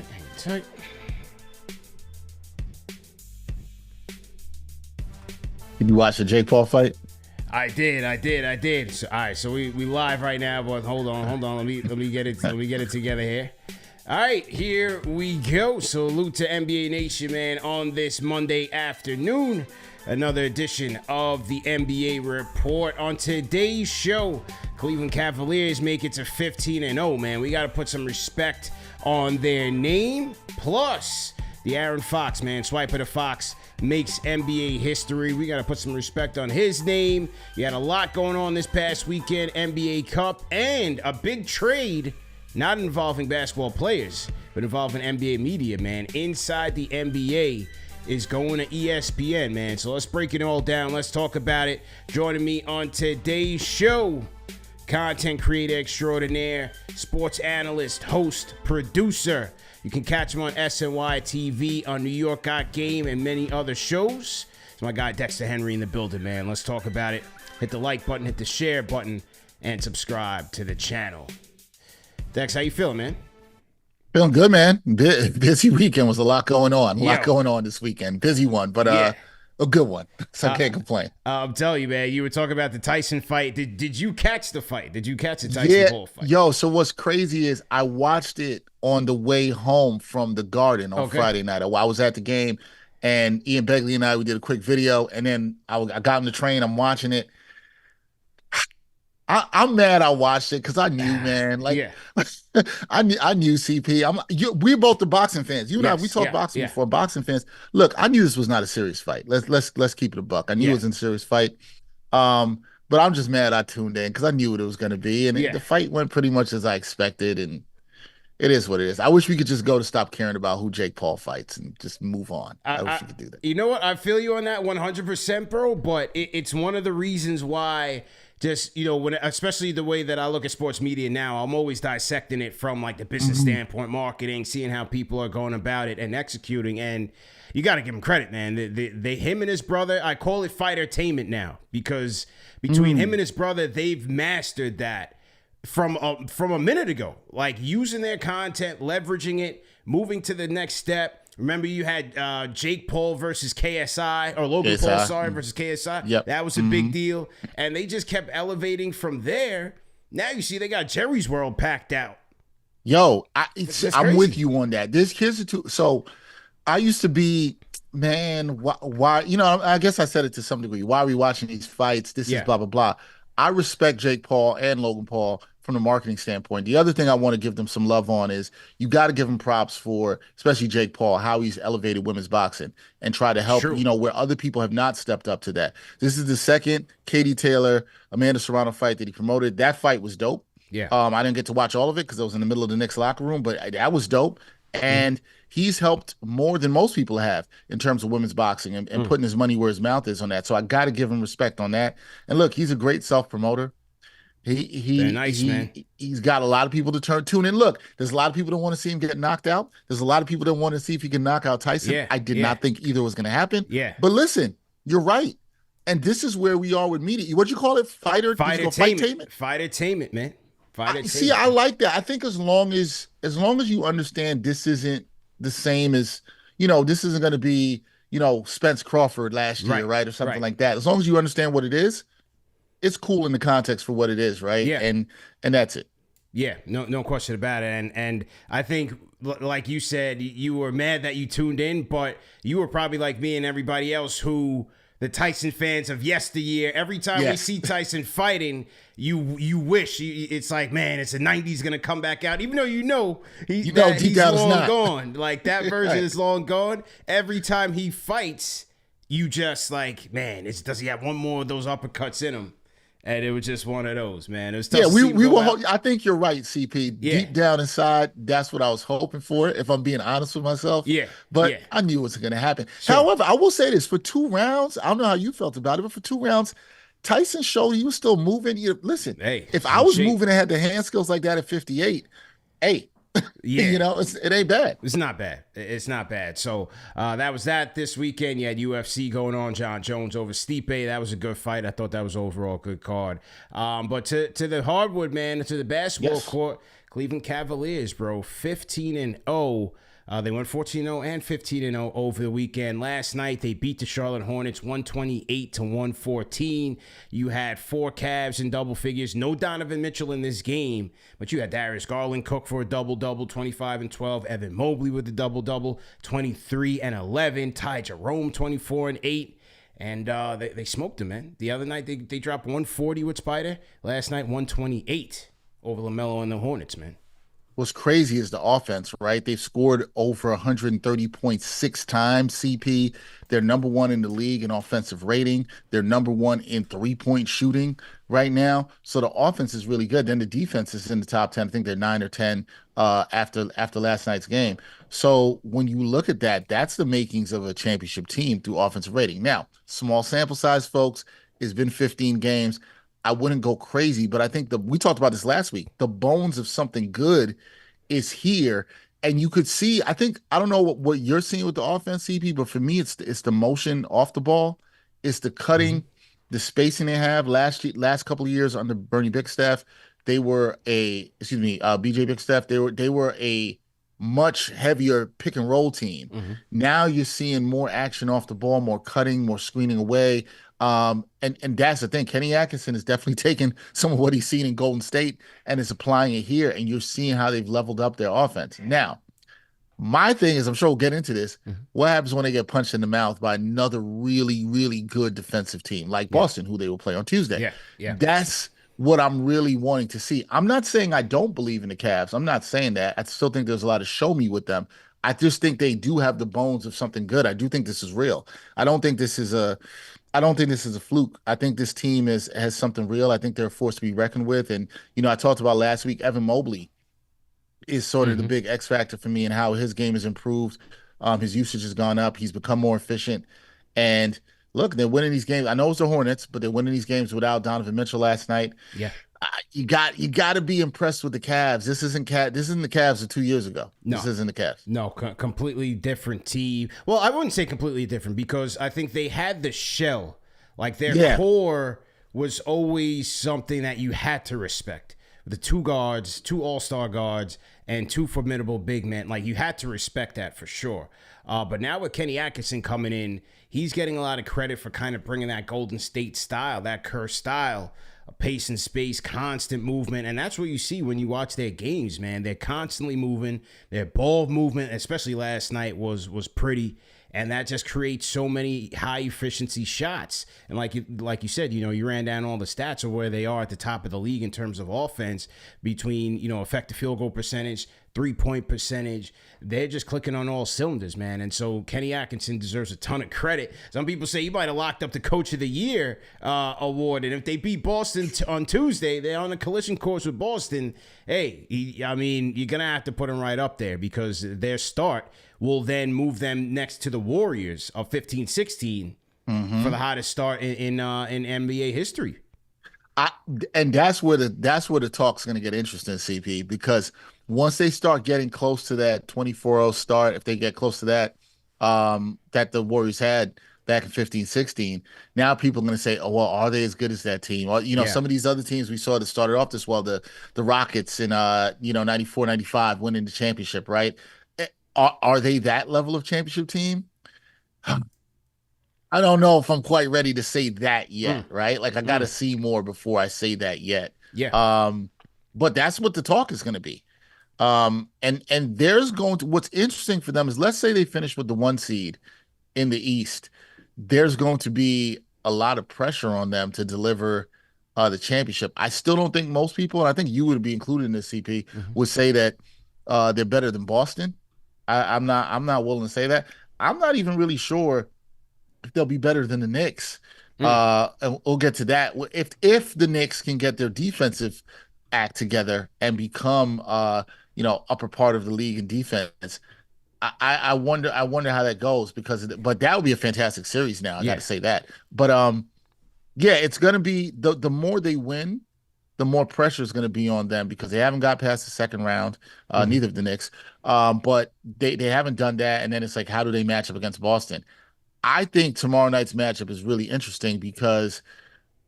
Hang tight. Did you watch the Jake Paul fight? I did. So, all right, so we live right now, but hold on. Let me get it together here. All right, here we go. Salute to NBA Nation, man, on this Monday afternoon. Another edition of the NBA Report. On today's show, Cleveland Cavaliers make it to 15-0, man. We got to put some respect on their name. Plus, the Aaron Fox, man, Swiper the Fox, makes NBA history. We got to put some respect on his name. You had a lot going on this past weekend, NBA Cup, and a big trade, not involving basketball players, but involving NBA media, man. Inside the NBA is going to ESPN, man. So let's break it all down. Let's talk about it. Joining me on today's show, content creator extraordinaire, sports analyst, host, producer. You can catch him on SNY TV, on New York Got Game, and many other shows. It's my guy Dexter Henry in the building, man. Let's talk about it. Hit the like button, hit the share button, and subscribe to the channel. Dex, how you feeling, man? Feeling good, man. Busy weekend. Was a lot going on. A lot going on this weekend. Busy one, but a good one. So I can't complain. I'm telling you, man. You were talking about the Tyson fight. Did you catch the fight? Did you catch the Tyson Paul fight? Yo, so what's crazy is I watched it on the way home from the Garden on Friday night. I was at the game, and Ian Begley and we did a quick video, and then I got on the train. I'm watching it. I'm mad I watched it because I knew, man. I knew CP. We're both the boxing fans. You and I, we talked boxing before. Boxing fans. Look, I knew this was not a serious fight. Let's keep it a buck. I knew it was a serious fight. But I'm just mad I tuned in because I knew what it was going to be, and the fight went pretty much as I expected, and it is what it is. I wish we could just go to stop caring about who Jake Paul fights and just move on. I wish we could do that. You know what? I feel you on that 100%, bro. But it's one of the reasons why. Just, when, especially the way that I look at sports media now, I'm always dissecting it from like the business standpoint, marketing, seeing how people are going about it and executing. And you got to give him credit, man. Him and his brother, I call it fightertainment now, because between him and his brother, they've mastered that from a minute ago, like using their content, leveraging it, moving to the next step. Remember, you had Jake Paul versus KSI, or Logan Paul, versus KSI. Yep. That was a big deal. And they just kept elevating from there. Now you see they got Jerry's World packed out. Yo, I'm with you on that. So I used to be, man, why I guess I said it to some degree. Why are we watching these fights? This is blah, blah, blah. I respect Jake Paul and Logan Paul from the marketing standpoint. The other thing I want to give them some love on is you got to give them props for, especially Jake Paul, how he's elevated women's boxing and try to help, where other people have not stepped up to that. This is the second Katie Taylor, Amanda Serrano fight that he promoted. That fight was dope. Yeah. I didn't get to watch all of it because I was in the middle of the Knicks locker room, but that was dope. And he's helped more than most people have in terms of women's boxing and putting his money where his mouth is on that. So I got to give him respect on that. And look, he's a great self-promoter. Man. He's got a lot of people to tune in. Look, there's a lot of people that want to see him get knocked out. There's a lot of people that want to see if he can knock out Tyson. Yeah, I did not think either was going to happen. Yeah. But listen, you're right. And this is where we are with media. What'd you call it? Fightertainment? Fightertainment, man. See, I like that. I think as long as you understand this isn't the same as, this isn't going to be, Spence Crawford last year, right? Or something like that. As long as you understand what it is, it's cool in the context for what it is, right? Yeah. And that's it. Yeah, no question about it. And I think, like you said, you were mad that you tuned in, but you were probably like me and everybody else who, the Tyson fans of yesteryear, every time we see Tyson fighting, you wish, it's like, man, it's the 90s going to come back out, even though he's long gone. Like, that version is long gone. Every time he fights, you just like, man, does he have one more of those uppercuts in him? And it was just one of those, man. It was tough. Yeah, we were. I think you're right, CP. Yeah. Deep down inside, that's what I was hoping for, if I'm being honest with myself. Yeah. But I knew it was going to happen. Sure. However, I will say this, for 2 rounds, I don't know how you felt about it, but for 2 rounds, Tyson showed he was still moving. Listen, if I was moving and had the hand skills like that at 58, it ain't bad. It's not bad. It's not bad. So that was that this weekend. You had UFC going on. John Jones over Stipe. That was a good fight. I thought that was overall a good card. But to the hardwood, man, to the basketball court, Cleveland Cavaliers, bro, 15-0. They went 14-0 and 15-0 over the weekend. Last night, they beat the Charlotte Hornets 128-114. You had 4 Cavs in double figures. No Donovan Mitchell in this game, but you had Darius Garland cook for a double-double, 25 and 12. Evan Mobley with the double-double, 23 and 11. Ty Jerome, 24 and 8. And they smoked him, man. The other night, they dropped 140 with Spider. Last night, 128 over LaMelo and the Hornets, man. What's crazy is the offense, right? They've scored over 130.6 times, CP. They're number 1 in the league in offensive rating. They're number 1 in three-point shooting right now. So the offense is really good. Then the defense is in the top 10. I think they're 9 or 10 after last night's game. So when you look at that, that's the makings of a championship team through offensive rating. Now, small sample size, folks. It's been 15 games. I wouldn't go crazy, but I think we talked about this last week. The bones of something good is here. And you could see, I don't know what you're seeing with the offense, CP, but for me, it's the motion off the ball. It's the cutting, the spacing they have. Last couple of years under Bernie Bickerstaff, they were BJ Bickerstaff, they were a much heavier pick and roll team. Now you're seeing more action off the ball, more cutting, more screening away. And that's the thing. Kenny Atkinson is definitely taking some of what he's seen in Golden State and is applying it here, and you're seeing how they've leveled up their offense. Now, my thing is, I'm sure we'll get into this, what happens when they get punched in the mouth by another really, really good defensive team like Boston, who they will play on Tuesday? Yeah. That's what I'm really wanting to see. I'm not saying I don't believe in the Cavs. I'm not saying that. I still think there's a lot of show me with them. I just think they do have the bones of something good. I do think this is real. I don't think this is a fluke. I think this team has something real. I think they're a force to be reckoned with. And, I talked about last week, Evan Mobley is sort of the big X factor for me and how his game has improved. His usage has gone up. He's become more efficient. And look, they're winning these games. I know it's the Hornets, but they're winning these games without Donovan Mitchell last night. Yeah. You got to be impressed with the Cavs. This isn't the Cavs of 2 years ago. No. This isn't the Cavs. No, completely different team. Well, I wouldn't say completely different because I think they had the shell. Like their core was always something that you had to respect. The 2 guards, 2 all-star guards, and 2 formidable big men. Like you had to respect that for sure. But now with Kenny Atkinson coming in, he's getting a lot of credit for kind of bringing that Golden State style, that Kerr style. Pace and space, constant movement, and that's what you see when you watch their games, man. They're constantly moving. Their ball movement, especially last night, was pretty, and that just creates so many high efficiency shots. And like you said, you ran down all the stats of where they are at the top of the league in terms of offense between effective field goal percentage, 3-point percentage. They're just clicking on all cylinders, man. And so Kenny Atkinson deserves a ton of credit. Some people say he might have locked up the Coach of the Year award. And if they beat Boston on Tuesday, they're on a collision course with Boston. Hey, you're going to have to put him right up there because their start will then move them next to the Warriors of 15-16 for the hottest start in NBA history. And that's where the talk's going to get interesting, CP, because once they start getting close to that 24-0 start, if they get close to that, that the Warriors had back in 15-16, now people are going to say, oh, well, are they as good as that team? Or, some of these other teams we saw that started off this well, the Rockets in, 94, 95, winning the championship, right? Are they that level of championship team? I don't know if I'm quite ready to say that yet, right? Like I got to see more before I say that yet. Yeah. But that's what the talk is going to be. And what's interesting for them is, let's say they finish with the 1 seed in the East. There's going to be a lot of pressure on them to deliver the championship. I still don't think most people, and I think you would be included in this, CP, would say that they're better than Boston. I'm not willing to say that. I'm not even really sure if they'll be better than the Knicks. And we'll get to that. If the Knicks can get their defensive act together and become upper part of the league in defense, I wonder how that goes, but that would be a fantastic series now. I got to say that. But it's going to be the more they win, the more pressure is going to be on them because they haven't got past the second round, neither of the Knicks. But they haven't done that, and then it's like, how do they match up against Boston? I think tomorrow night's matchup is really interesting because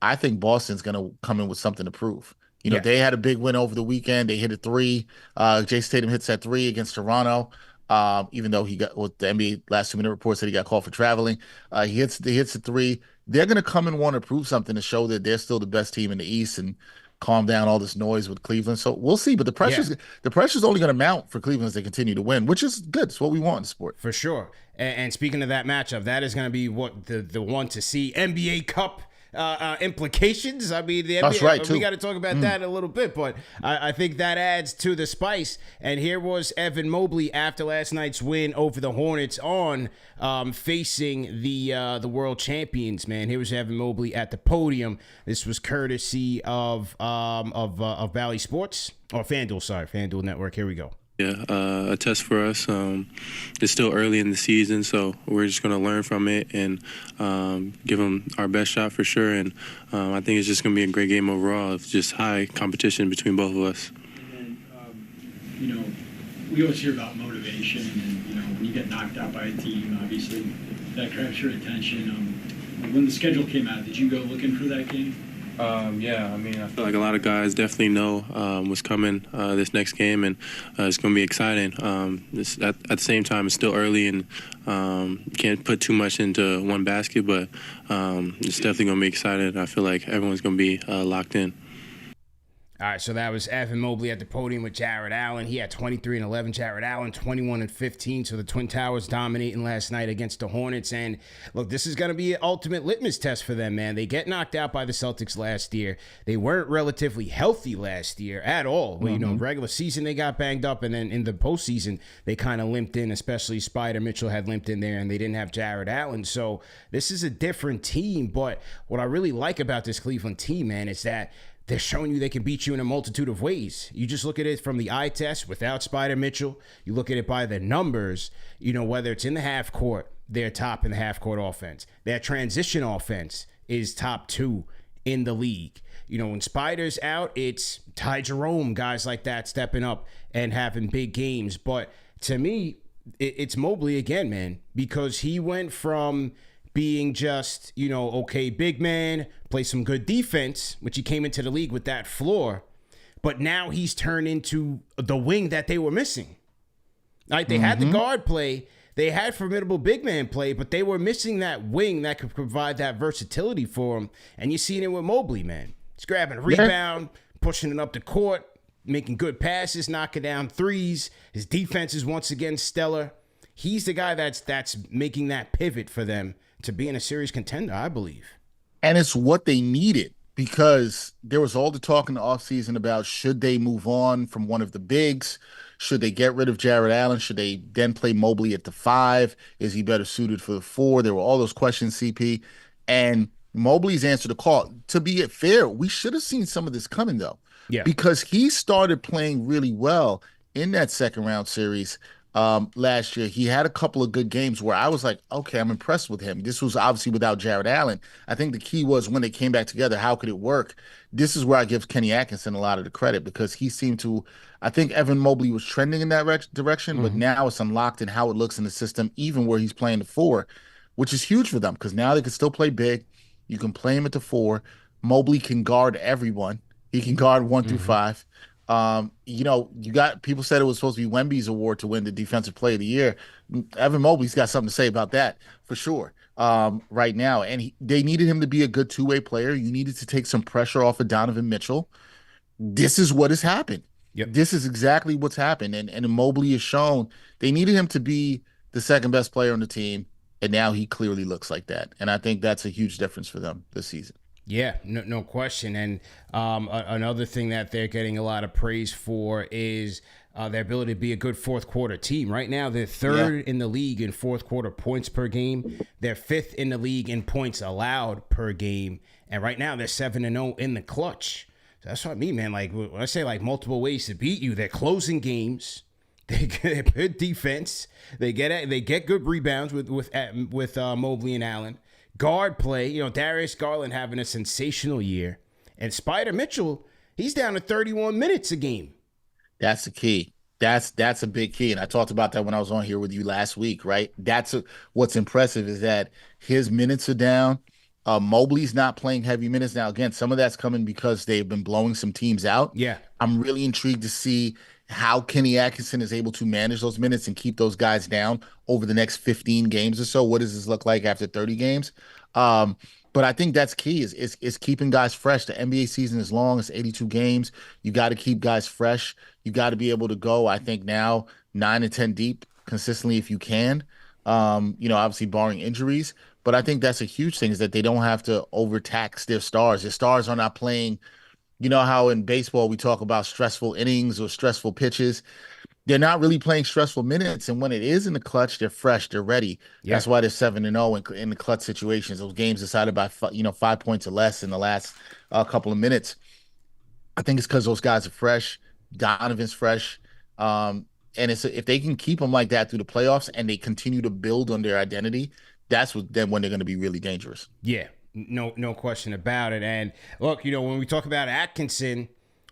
I think Boston's going to come in with something to prove. Yeah. They had a big win over the weekend. They hit a three. Jason Tatum hits that three against Toronto. Even though he got what the NBA last 2 minute report said he got called for traveling. He hits a three. They're gonna come and want to prove something to show that they're still the best team in the East and calm down all this noise with Cleveland. So we'll see. But the Yeah. pressure's only gonna mount for Cleveland as they continue to win, which is good. It's what we want in sport. For sure. And speaking of that matchup, that is going to be what the one to see. NBA Cup implications. I mean, the NBA, That's right, too. we got to talk about that in a little bit, but I think that adds to the spice. And here was Evan Mobley after last night's win over the Hornets on facing the world champions. Man, here was Evan Mobley at the podium. This was courtesy of Valley Sports or FanDuel. Sorry, FanDuel Network. Here we go. Yeah, a test for us. It's still early in the season, so we're just going to learn from it and give them our best shot for sure. And I think it's just going to be a great game overall. It's just high competition between both of us. And we always hear about motivation, and when you get knocked out by a team, obviously that grabs your attention. When the schedule came out, did you go looking for that game? Yeah, I mean, I feel like a lot of guys definitely know what's coming this next game, and it's going to be exciting. At the same time, it's still early, and you can't put too much into one basket, but it's definitely going to be exciting. I feel like everyone's going to be locked in. All right, so that was Evan Mobley at the podium with Jared Allen. He had 23 and 11. Jared Allen, 21 and 15. So the Twin Towers dominating last night against the Hornets. And look, this is going to be an ultimate litmus test for them, man. They get knocked out by the Celtics last year. They weren't relatively healthy last year at all. Well, regular season they got banged up, and then in the postseason they kind of limped in. Especially Spider Mitchell had limped in there, and they didn't have Jared Allen. So this is a different team. But what I really like about this Cleveland team, man, is that they're showing you they can beat you in a multitude of ways. You just look at it from the eye test without Spider Mitchell. You look at it by the numbers, whether it's in the half court, they're top in the half court offense. Their transition offense is top 2 in the league. When Spider's out, it's Ty Jerome, guys like that stepping up and having big games. But to me, it's Mobley again, man, because he went from being just, okay, big man, play some good defense, which he came into the league with that floor. But now he's turned into the wing that they were missing. Like they had the guard play, they had formidable big man play, but they were missing that wing that could provide that versatility for him. And you're seeing it with Mobley, man. He's grabbing a rebound, pushing it up the court, making good passes, knocking down threes. His defense is once again stellar. He's the guy that's making that pivot for them to being a serious contender, I believe. And it's what they needed, because there was all the talk in the offseason about should they move on from one of the bigs? Should they get rid of Jared Allen? Should they then play Mobley at the 5? Is he better suited for the 4? There were all those questions, CP. And Mobley's answered the call. To be fair, we should have seen some of this coming, though. Yeah. Because he started playing really well in that second round series last year. He had a couple of good games where I was like, okay, I'm impressed with him. This was obviously without Jared Allen. I think the key was when they came back together, how could it work? This is where I give Kenny Atkinson a lot of the credit, because he seemed to, I think Evan Mobley was trending in that direction, but now it's unlocked in how it looks in the system, even where he's playing the 4, which is huge for them, because now they can still play big. You can play him at the 4. Mobley can guard everyone. He can guard 1 through 5. You got people said it was supposed to be Wemby's award to win the Defensive Player of the Year. Evan Mobley's got something to say about that for sure right now. And they needed him to be a good two-way player. You needed to take some pressure off of Donovan Mitchell. This is what has happened. Yep. This is exactly what's happened. And Mobley has shown they needed him to be the second best player on the team. And now he clearly looks like that. And I think that's a huge difference for them this season. Yeah, no question. And another thing that they're getting a lot of praise for is their ability to be a good fourth quarter team. Right now, they're third in the league in fourth quarter points per game. They're fifth in the league in points allowed per game. And right now, they're 7-0 in the clutch. So that's what I mean, man. Like when I say like multiple ways to beat you, they're closing games. They get good defense. They get good rebounds with Mobley and Allen. Guard play, Darius Garland having a sensational year. And Spider Mitchell, he's down to 31 minutes a game. That's the key. That's a big key. And I talked about that when I was on here with you last week, right? What's impressive is that his minutes are down Mobley's not playing heavy minutes now. Again, some of that's coming because they've been blowing some teams out. Yeah. I'm really intrigued to see how Kenny Atkinson is able to manage those minutes and keep those guys down over the next 15 games or so. What does this look like after 30 games? But I think that's key is keeping guys fresh. The NBA season is long. It's 82 games. You got to keep guys fresh. You got to be able to go, I think now 9 and 10 deep consistently if you can. Obviously barring injuries. But I think that's a huge thing is that they don't have to overtax their stars. Their stars are not playing. You know how in baseball we talk about stressful innings or stressful pitches. They're not really playing stressful minutes. And when it is in the clutch, they're fresh, they're ready. Yeah. That's why they're 7-0 in the clutch situations. Those games decided by 5 points or less in the last couple of minutes. I think it's because those guys are fresh. Donovan's fresh. And if they can keep them like that through the playoffs and they continue to build on their identity, that's when they're going to be really dangerous. Yeah, no question about it. And look, when we talk about Atkinson,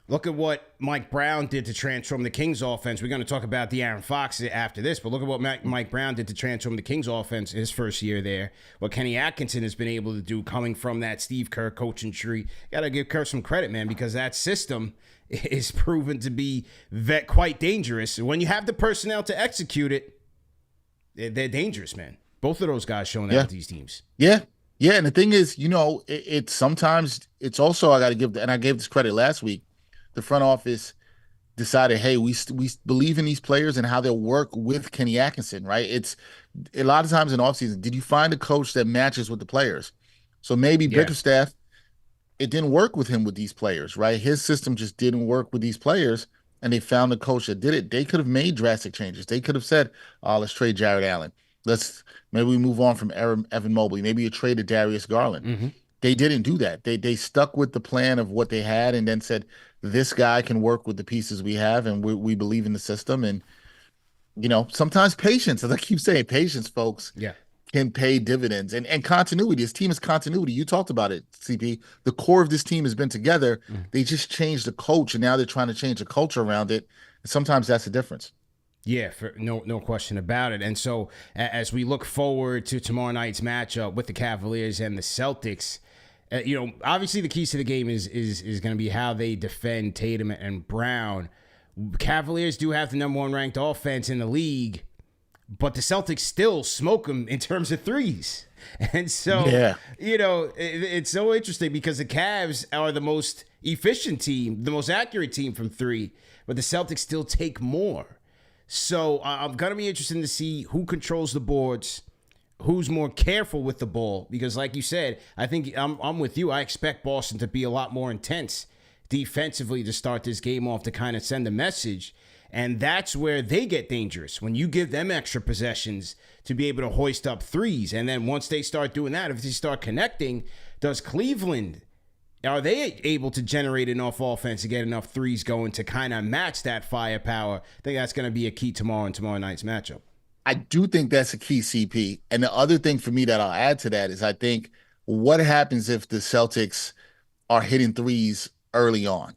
look at what Mike Brown did to transform the Kings offense. We're going to talk about De'Aaron Fox after this, but look at what Mike Brown did to transform the Kings offense his first year there. What Kenny Atkinson has been able to do coming from that Steve Kerr coaching tree. Got to give Kerr some credit, man, because that system is proven to be quite dangerous. When you have the personnel to execute it, they're dangerous, man. Both of those guys showing out with these teams. Yeah. Yeah. And the thing is, it's sometimes it's also, I gave this credit last week. The front office decided, hey, we believe in these players and how they'll work with Kenny Atkinson, right? It's a lot of times in offseason, did you find a coach that matches with the players? So maybe Bickerstaff, it didn't work with him with these players, right? His system just didn't work with these players, and they found a coach that did it. They could have made drastic changes. They could have said, let's trade Jared Allen. Maybe we move on from Evan Mobley. Maybe you traded Darius Garland. Mm-hmm. They didn't do that. They stuck with the plan of what they had and then said, this guy can work with the pieces we have, and we believe in the system. And, sometimes patience, as I keep saying, patience, folks, can pay dividends. And continuity. This team is continuity. You talked about it, CP. The core of this team has been together. Mm-hmm. They just changed the coach, and now they're trying to change the culture around it. And sometimes that's the difference. Yeah, no question about it. And so as we look forward to tomorrow night's matchup with the Cavaliers and the Celtics, obviously the keys to the game is going to be how they defend Tatum and Brown. Cavaliers do have the number 1 ranked offense in the league, but the Celtics still smoke them in terms of threes. And so, it's so interesting because the Cavs are the most efficient team, the most accurate team from three, but the Celtics still take more. So I'm going to be interested to see who controls the boards, who's more careful with the ball, because like you said, I think I'm with you. I expect Boston to be a lot more intense defensively to start this game off to kind of send a message. And that's where they get dangerous, when you give them extra possessions to be able to hoist up threes. And then once they start doing that, if they start connecting, does Cleveland, are they able to generate enough offense to get enough threes going to kind of match that firepower? I think that's going to be a key tomorrow night's matchup. I do think that's a key, CP. And the other thing for me that I'll add to that is I think what happens if the Celtics are hitting threes early on?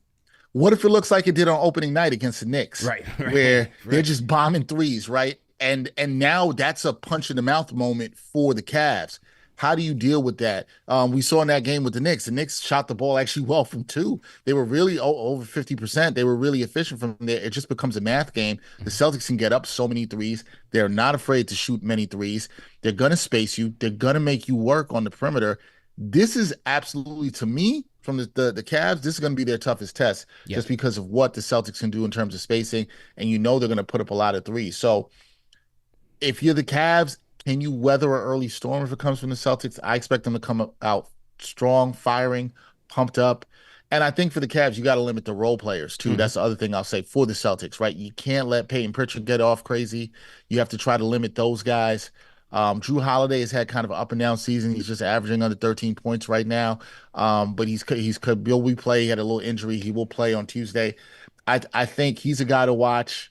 What if it looks like it did on opening night against the Knicks? Right. Where they're just bombing threes, right? And now that's a punch in the mouth moment for the Cavs. How do you deal with that? We saw in that game with the Knicks. The Knicks shot the ball actually well from two. They were really over 50%. They were really efficient from there. It just becomes a math game. The Celtics can get up so many threes. They're not afraid to shoot many threes. They're going to space you. They're going to make you work on the perimeter. This is absolutely, to me, from the Cavs, this is going to be their toughest test just because of what the Celtics can do in terms of spacing. And they're going to put up a lot of threes. So if you're the Cavs, can you weather an early storm if it comes from the Celtics? I expect them to come out strong, firing, pumped up. And I think for the Cavs, you got to limit the role players, too. Mm-hmm. That's the other thing I'll say for the Celtics, right? You can't let Peyton Pritchard get off crazy. You have to try to limit those guys. Drew Holiday has had kind of an up-and-down season. He's just averaging under 13 points right now. But will we play? He had a little injury. He will play on Tuesday. I think he's a guy to watch.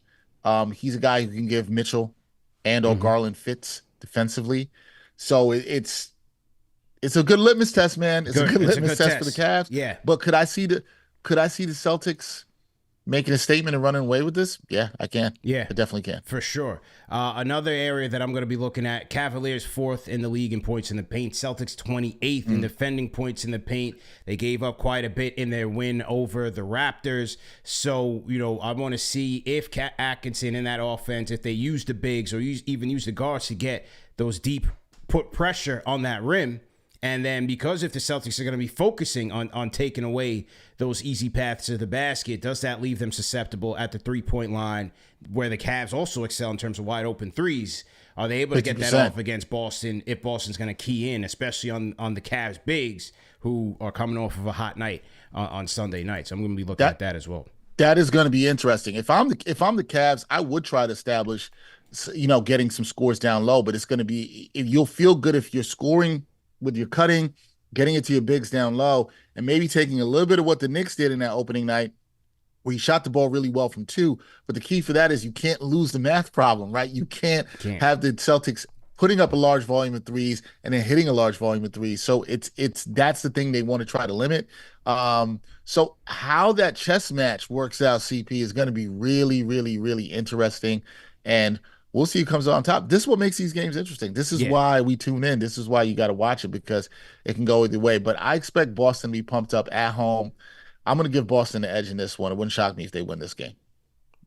He's a guy who can give Mitchell and or Garland fits defensively. So it's a good litmus test, man. It's a good litmus test for the Cavs. Yeah. But could I see the Celtics making a statement and running away with this? Yeah, I can. Yeah, I definitely can. for sure. Another area that I'm going to be looking at, Cavaliers 4th in the league in points in the paint. Celtics 28th in defending points in the paint. They gave up quite a bit in their win over the Raptors. So, I want to see if Atkinson in that offense, if they use the bigs or even use the guards to get those deep, put pressure on that rim. And then because if the Celtics are going to be focusing on taking away those easy paths to the basket, does that leave them susceptible at the three-point line where the Cavs also excel in terms of wide open threes? Are they able to get that 50%. off against Boston if Boston's going to key in, especially on the Cavs bigs who are coming off of a hot night on Sunday night? So I'm going to be looking at that as well. That is going to be interesting. If I'm the Cavs, I would try to establish, getting some scores down low, but it's going to be, you'll feel good if you're scoring with your cutting, getting it to your bigs down low, and maybe taking a little bit of what the Knicks did in that opening night, where he shot the ball really well from 2. But the key for that is you can't lose the math problem, right? You can't have the Celtics putting up a large volume of threes and then hitting a large volume of threes. So that's the thing they want to try to limit. So how that chess match works out, CP, is going to be really, really, really interesting. And we'll see who comes out on top. This is what makes these games interesting. This is why we tune in. This is why you got to watch it, because it can go either way. But I expect Boston to be pumped up at home. I'm going to give Boston the edge in this one. It wouldn't shock me if they win this game.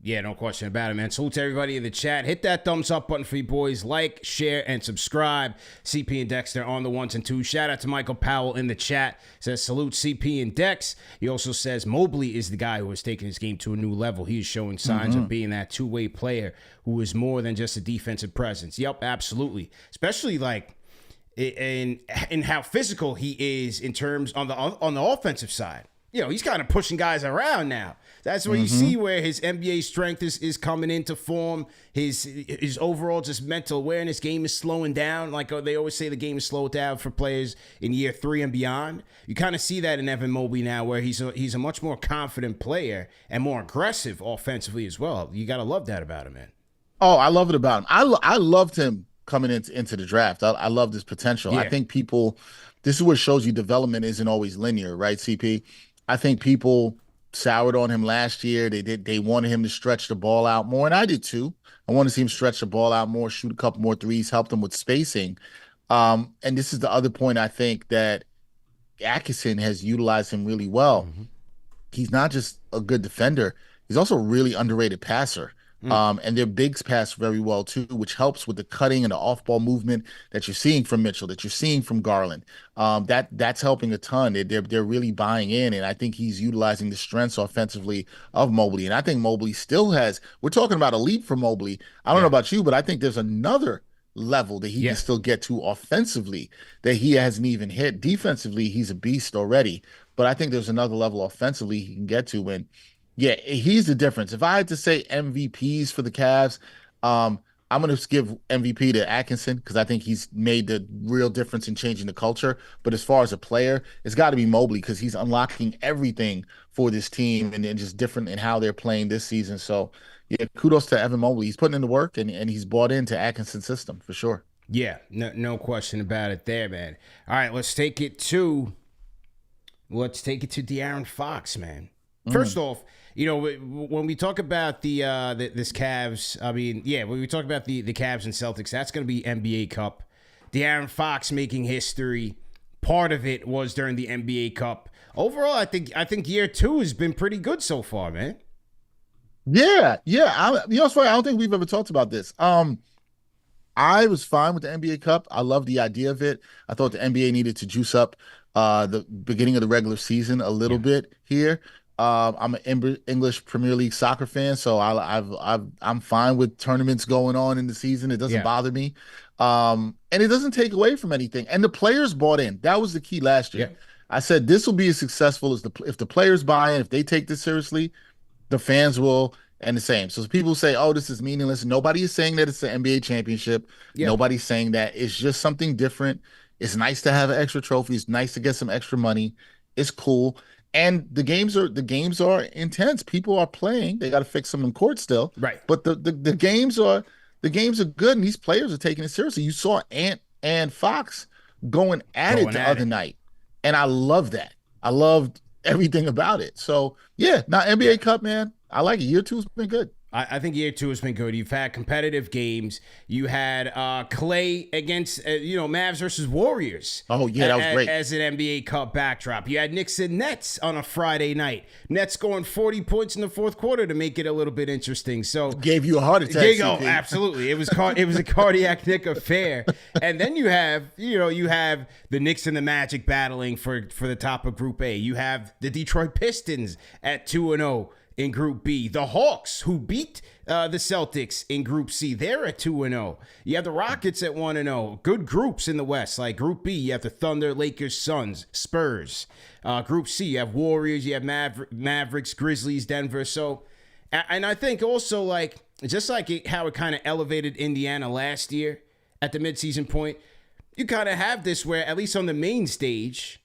Yeah, no question about it, man. Salute to everybody in the chat. Hit that thumbs up button for you boys. Like, share, and subscribe. CP and Dexter on the ones and twos. Shout out to Michael Powell in the chat. Says, salute CP and Dex. He also says Mobley is the guy who has taken his game to a new level. He is showing signs of being that two-way player who is more than just a defensive presence. Yep, absolutely. Especially like in how physical he is in terms on the offensive side. He's kind of pushing guys around now. That's where you see where his NBA strength is coming into form. His overall just mental awareness game is slowing down. Like they always say, the game is slowed down for players in year 3 and beyond. You kind of see that in Evan Mobley now, where he's a much more confident player and more aggressive offensively as well. You got to love that about him, man. Oh, I love it about him. I loved him coming into the draft. I loved his potential. Yeah. I think this is what shows you development isn't always linear, right, CP? I think people soured on him last year. They wanted him to stretch the ball out more, and I did too. I want to see him stretch the ball out more, shoot a couple more threes, help them with spacing. And this is the other point I think that Atkinson has utilized him really well. He's not just a good defender. He's also a really underrated passer. And their bigs pass very well too, which helps with the cutting and the off-ball movement that you're seeing from Mitchell, that you're seeing from Garland. That's helping a ton. They're really buying in, and I think he's utilizing the strengths offensively of Mobley. And I think Mobley still has. We're talking about a leap for Mobley. I don't know about you, but I think there's another level that he can still get to offensively that he hasn't even hit. Defensively, he's a beast already, but I think there's another level offensively he can get to. And yeah, he's the difference. If I had to say MVPs for the Cavs, I'm going to give MVP to Atkinson because I think he's made the real difference in changing the culture. But as far as a player, it's got to be Mobley because he's unlocking everything for this team and just different in how they're playing this season. So, yeah, kudos to Evan Mobley. He's putting in the work and he's bought into Atkinson's system for sure. Yeah, no question about it there, man. All right, let's take it to De'Aaron Fox, man. First off, when we talk about this Cavs, when we talk about the Cavs and Celtics, that's going to be NBA Cup. De'Aaron Fox making history. Part of it was during the NBA Cup. Overall, I think year 2 has been pretty good so far, man. Yeah. It's funny. I don't think we've ever talked about this. I was fine with the NBA Cup. I love the idea of it. I thought the NBA needed to juice up the beginning of the regular season a little bit here. I'm an English Premier League soccer fan, so I'm fine with tournaments going on in the season. It doesn't bother me, and it doesn't take away from anything. And the players bought in. That was the key last year. I said this will be as successful as if the players buy in, if they take this seriously, the fans will, and the same. So people say, "Oh, this is meaningless." Nobody is saying that it's the NBA championship. Nobody's saying that. It's just something different. It's nice to have an extra trophy. It's nice to get some extra money. It's cool. And the games are intense. People are playing. They got to fix them in court still. Right. But the games are good, and these players are taking it seriously. You saw Ant and Fox going at it the other night, and I love that. I loved everything about it. So yeah, now NBA Cup, man, I like it. Year 2's been good. I think year 2 has been good. You've had competitive games. You had Clay against, Mavs versus Warriors. Oh, yeah, that was great. As an NBA Cup backdrop. You had Knicks and Nets on a Friday night. Nets scoring 40 points in the fourth quarter to make it a little bit interesting. So gave you a heart attack. Absolutely. It was a cardiac Knick affair. And then you have the Knicks and the Magic battling for the top of Group A. You have the Detroit Pistons at 2-0. In Group B, the Hawks, who beat the Celtics in Group C, they're at 2-0. You have the Rockets at 1-0. Good groups in the West, like Group B. You have the Thunder, Lakers, Suns, Spurs. Group C, you have Warriors, you have Mavericks, Grizzlies, Denver. So, and I think also just like how it kind of elevated Indiana last year at the midseason point, you kind of have this where at least on the main stage,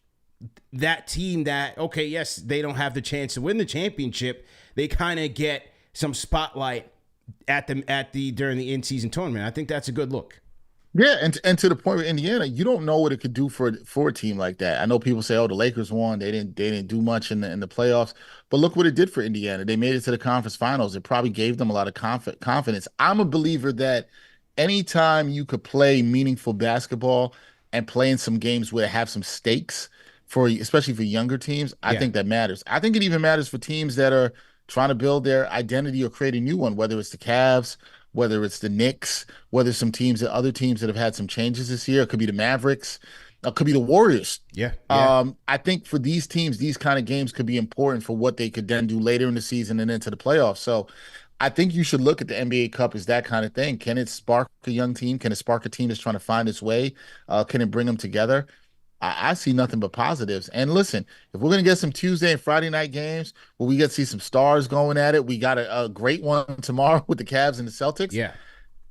that team that, okay, yes, they don't have the chance to win the championship. They kind of get some spotlight during the in-season tournament. I think that's a good look. Yeah, and to the point with Indiana, you don't know what it could do for a team like that. I know people say, "Oh, the Lakers won; they didn't do much in the playoffs." But look what it did for Indiana. They made it to the conference finals. It probably gave them a lot of confidence. I'm a believer that anytime you could play meaningful basketball and play in some games where they have some stakes, especially for younger teams, I think that matters. I think it even matters for teams that are trying to build their identity or create a new one, whether it's the Cavs, whether it's the Knicks, whether some other teams that have had some changes this year. It could be the Mavericks. It could be the Warriors. Yeah. I think for these teams, these kind of games could be important for what they could then do later in the season and into the playoffs. So I think you should look at the NBA Cup as that kind of thing. Can it spark a young team? Can it spark a team that's trying to find its way? Can it bring them together? I see nothing but positives. And listen, if we're going to get some Tuesday and Friday night games where we get to see some stars going at it, we got a great one tomorrow with the Cavs and the Celtics. Yeah.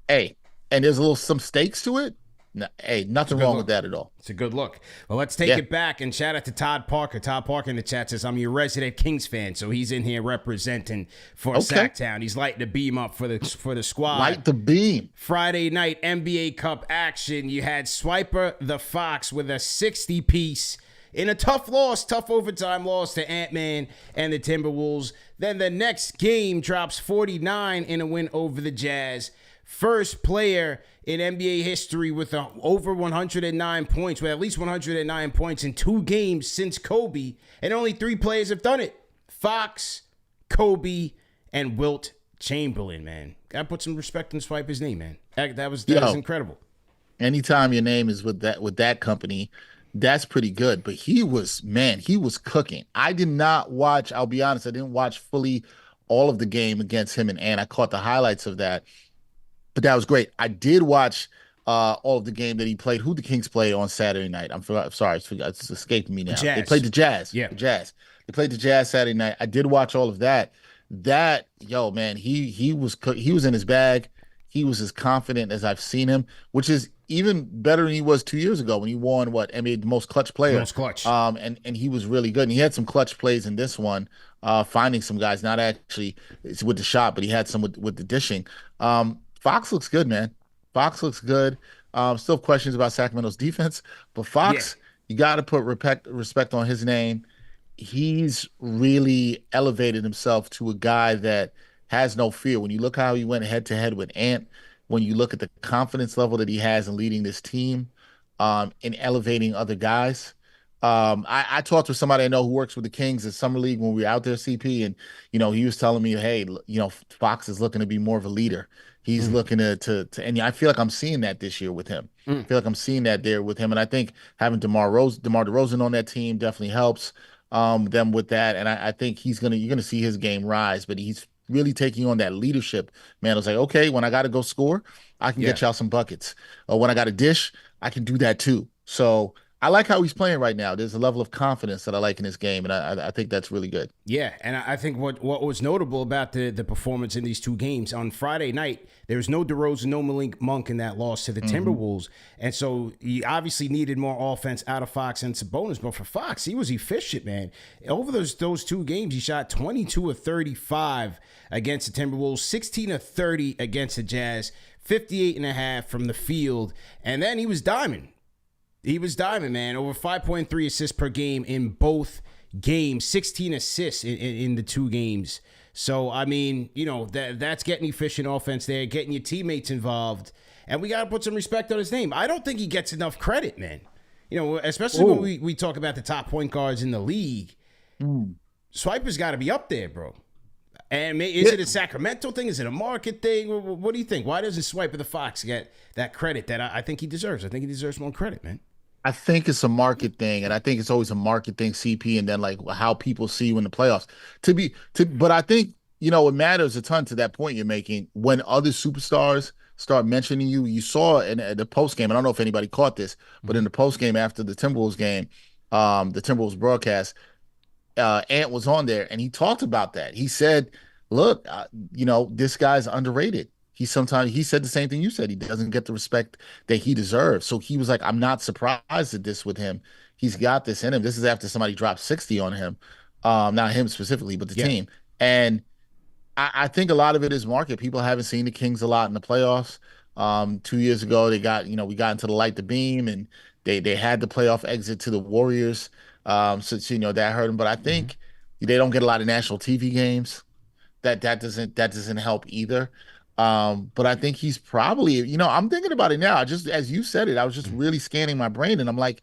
Hey, and there's some stakes to it. No, hey, nothing wrong with that at all. It's a good look. Well, let's take it back and shout out to Todd Parker. Todd Parker in the chat says, I'm your resident Kings fan, so he's in here representing for Sacktown. He's lighting the beam up for the squad. Light the beam. Friday night NBA Cup action. You had Swiper the Fox with a 60-piece in a tough overtime loss to Ant-Man and the Timberwolves. Then the next game drops 49 in a win over the Jazz. First player in NBA history with over 109 points, with at least 109 points in 2 games since Kobe, and only 3 players have done it. Fox, Kobe, and Wilt Chamberlain, man. Gotta put some respect in Swiper's name, man. That was incredible. Anytime your name is with that company, that's pretty good. But he was cooking. I did not watch, I'll be honest, I didn't watch fully all of the game against him and Ant. I caught the highlights of that. But that was great. I did watch all of the game that he played. Who the Kings played on Saturday night? I'm sorry, it's escaping me now. They played the Jazz. Yeah, the Jazz. They played the Jazz Saturday night. I did watch all of that. Man, he was in his bag. He was as confident as I've seen him, which is even better than he was 2 years ago when he won NBA the most clutch player. Most clutch. And he was really good. And he had some clutch plays in this one, finding some guys, not actually with the shot, but he had some with the dishing. Fox looks good, man. Fox looks good. Still have questions about Sacramento's defense, but Fox, you got to put respect on his name. He's really elevated himself to a guy that has no fear. When you look how he went head-to-head with Ant, when you look at the confidence level that he has in leading this team, in elevating other guys. I talked to somebody I know who works with the Kings at Summer League when we were out there, CP, and, he was telling me, hey, Fox is looking to be more of a leader. He's looking to and I feel like I'm seeing that this year with him. I feel like I'm seeing that there with him. And I think having DeMar DeRozan on that team definitely helps them with that. And I think you're going to see his game rise, but he's really taking on that leadership. Man, I was like, okay, when I got to go score, I can get y'all some buckets. Or when I got to dish, I can do that too. So I like how he's playing right now. There's a level of confidence that I like in his game, and I think that's really good. Yeah, and I think what was notable about the performance in these 2 games, on Friday night, there was no DeRozan, no Malik Monk in that loss to the Timberwolves, and so he obviously needed more offense out of Fox and Sabonis, but for Fox, he was efficient, man. Over those 2 games, he shot 22 of 35 against the Timberwolves, 16 of 30 against the Jazz, 58.5 from the field, and then he was diamond. He was diamond, man. Over 5.3 assists per game in both games, 16 assists in the 2 games. So, I mean, you know, that's getting efficient offense there, getting your teammates involved. And we got to put some respect on his name. I don't think he gets enough credit, man. You know, especially when we talk about the top point guards in the league. Swiper's got to be up there, bro. And is it a Sacramento thing? Is it a market thing? What do you think? Why doesn't Swiper the Fox get that credit that I think he deserves? I think he deserves more credit, man. I think it's a market thing, and I think it's always a market thing, CP, and then like how people see you in the playoffs. But I think, you know, it matters a ton to that point you're making. When other superstars start mentioning you, you saw in the post game. I don't know if anybody caught this, but in the post game after the Timberwolves game, the Timberwolves broadcast, Ant was on there, and he talked about that. He said, "Look, you know, this guy's underrated." He said the same thing you said. He doesn't get the respect that he deserves. So he was like, I'm not surprised at this with him. He's got this in him. This is after somebody dropped 60 on him. Not him specifically, but the team. And I think a lot of it is market. People haven't seen the Kings a lot in the playoffs. 2 years ago, we got into the light the beam, and they had the playoff exit to the Warriors. So you know, that hurt them. But I think they don't get a lot of national TV games. That doesn't help either. But I think he's probably, you know, I'm thinking about it now. Just as you said it, I was just really scanning my brain, and I'm like,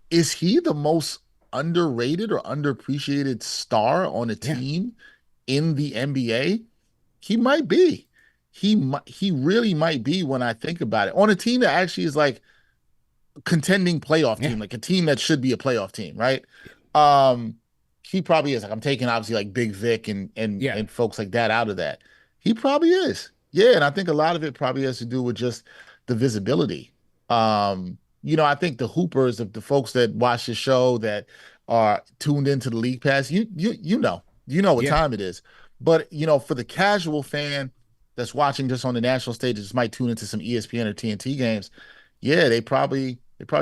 is he the most underrated or underappreciated star on a team in the NBA? He might be. He really might be when I think about it. On a team that actually is like contending playoff team, like a team that should be a playoff team, right? He probably is. Like, I'm taking obviously like Big Vic and folks like that out of that. He probably is. Yeah, and I think a lot of it probably has to do with just the visibility. You know, I think the hoopers, the folks that watch the show that are tuned into the League Pass, you know what time it is. But, you know, for the casual fan that's watching just on the national stage, just might tune into some ESPN or TNT games, they probably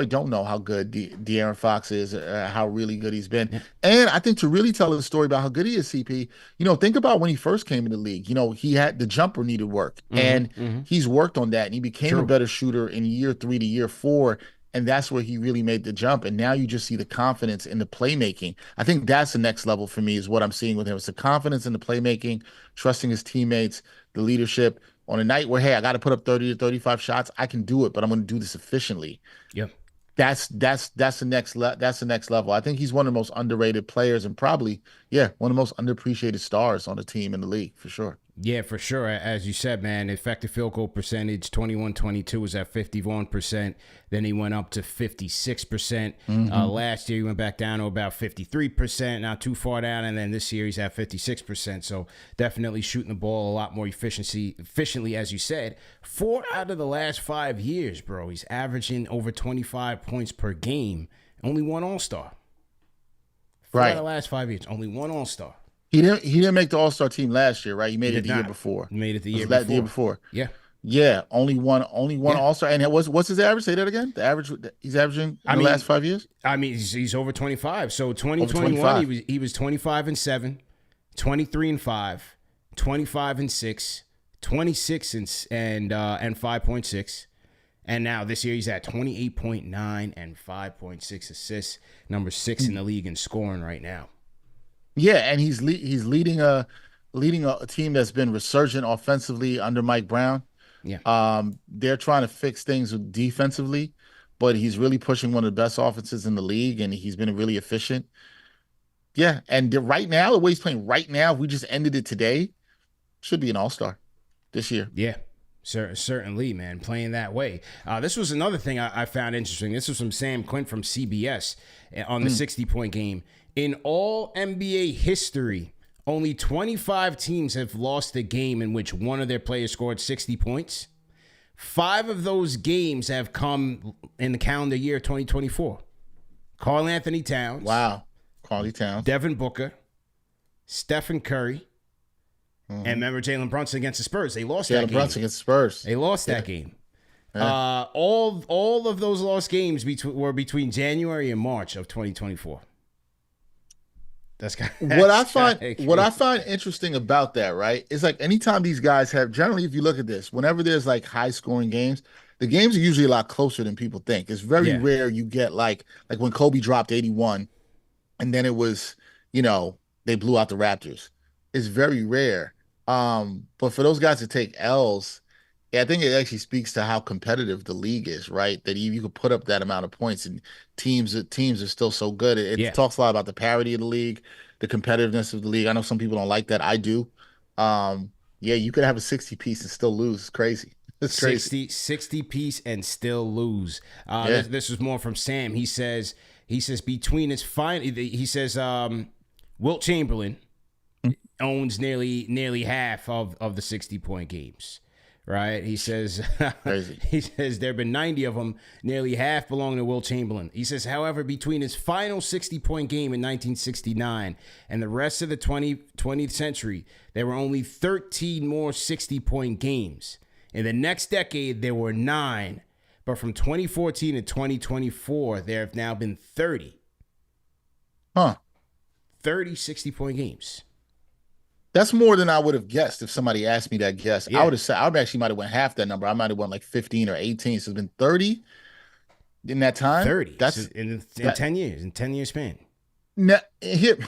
don't know how good De'Aaron Fox is, how really good he's been. Yeah. And I think to really tell the story about how good he is, CP, you know, think about when he first came in the league. You know, he had the jumper needed work, and he's worked on that, and he became a better shooter in year 3 to year 4, and that's where he really made the jump. And now you just see the confidence in the playmaking. I think that's the next level for me is what I'm seeing with him. It's the confidence in the playmaking, trusting his teammates, the leadership. On a night where, hey, I got to put up 30 to 35 shots, I can do it, but I'm going to do this efficiently. Yep. That's the next level. I think he's one of the most underrated players, and probably, one of the most underappreciated stars on the team in the league, for sure. Yeah, for sure. As you said, man, effective field goal percentage, 21-22 was at 51%. Then he went up to 56%. Last year, he went back down to about 53%, not too far down. And then this year, he's at 56%. So definitely shooting the ball a lot more efficiently, as you said. 4 out of the last 5 years, bro, he's averaging over 25 points per game. Only one All-Star. 4 out of the last 5 years, only one All-Star. He didn't make the All-Star team last year, right? He made it the year before. He made it the year before. Yeah. Yeah, only one All-Star. And what's his average? Say that again. The average he's averaging in the last 5 years? I mean, he's over 25. So 2021 he was 25-7, 23-5, 25-6, 26 and 5.6. And now this year he's at 28.9 and 5.6 assists, number 6 in the league in scoring right now. Yeah, and he's leading a team that's been resurgent offensively under Mike Brown. Yeah. They're trying to fix things defensively, but he's really pushing one of the best offenses in the league, and he's been really efficient. Yeah, and right now, the way he's playing right now, if we just ended it today, should be an All-Star this year. Yeah. Certainly, man, playing that way. This was another thing I found interesting. This was from Sam Quint from CBS on the 60-point game. In all NBA history, only 25 teams have lost a game in which one of their players scored 60 points. 5 of those games have come in the calendar year 2024. Karl Anthony Towns. Wow. Karl Towns. Devin Booker. Stephen Curry. And remember Jalen Brunson against the Spurs. They lost that game. Jalen Brunson against the Spurs. They lost that game. Yeah. All of those lost games were between January and March of 2024. What I find interesting about that, right, is like anytime these guys have, generally, if you look at this, whenever there's like high scoring games, the games are usually a lot closer than people think. It's very rare you get like when Kobe dropped 81, and then it was they blew out the Raptors. It's very rare. But for those guys to take L's, yeah, I think it actually speaks to how competitive the league is, right? That you could put up that amount of points and teams are still so good. It Yeah. talks a lot about the parity of the league, the competitiveness of the league. I know some people don't like that. I do. Yeah, you could have a 60 piece and still lose. It's crazy. It's crazy. 60 piece and still lose. Yeah. This was more from Sam. He says between his he says Wilt Chamberlain owns nearly half of the 60-point games. Right, he says. Crazy. He says there have been 90 of them. Nearly half belong to Wilt Chamberlain. He says, however, between his final 60-point game in 1969 and the rest of the 20th century, there were only 13 more 60-point games. In the next decade, there were 9, but from 2014 to 2024, there have now been 30. 30 60-point games. That's more than I would have guessed if somebody asked me that guess. Yeah. I would have said I actually might have went half that number. I might have went like 15 or 18. So it's been 30 in that time. 30. That's in 10 years, in 10-year span. Here,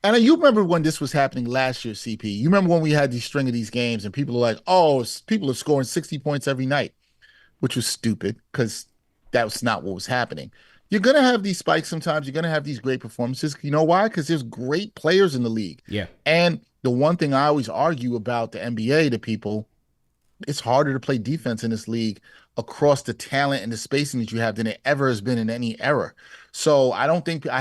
and you remember when this was happening last year, CP. You remember when we had these string of these games and people are like, oh, people are scoring 60 points every night, which was stupid because that was not what was happening. You're going to have these spikes sometimes. You're going to have these great performances. You know why? Because there's great players in the league. Yeah. And the one thing I always argue about the NBA to people, it's harder to play defense in this league across the talent and the spacing that you have than it ever has been in any era. So I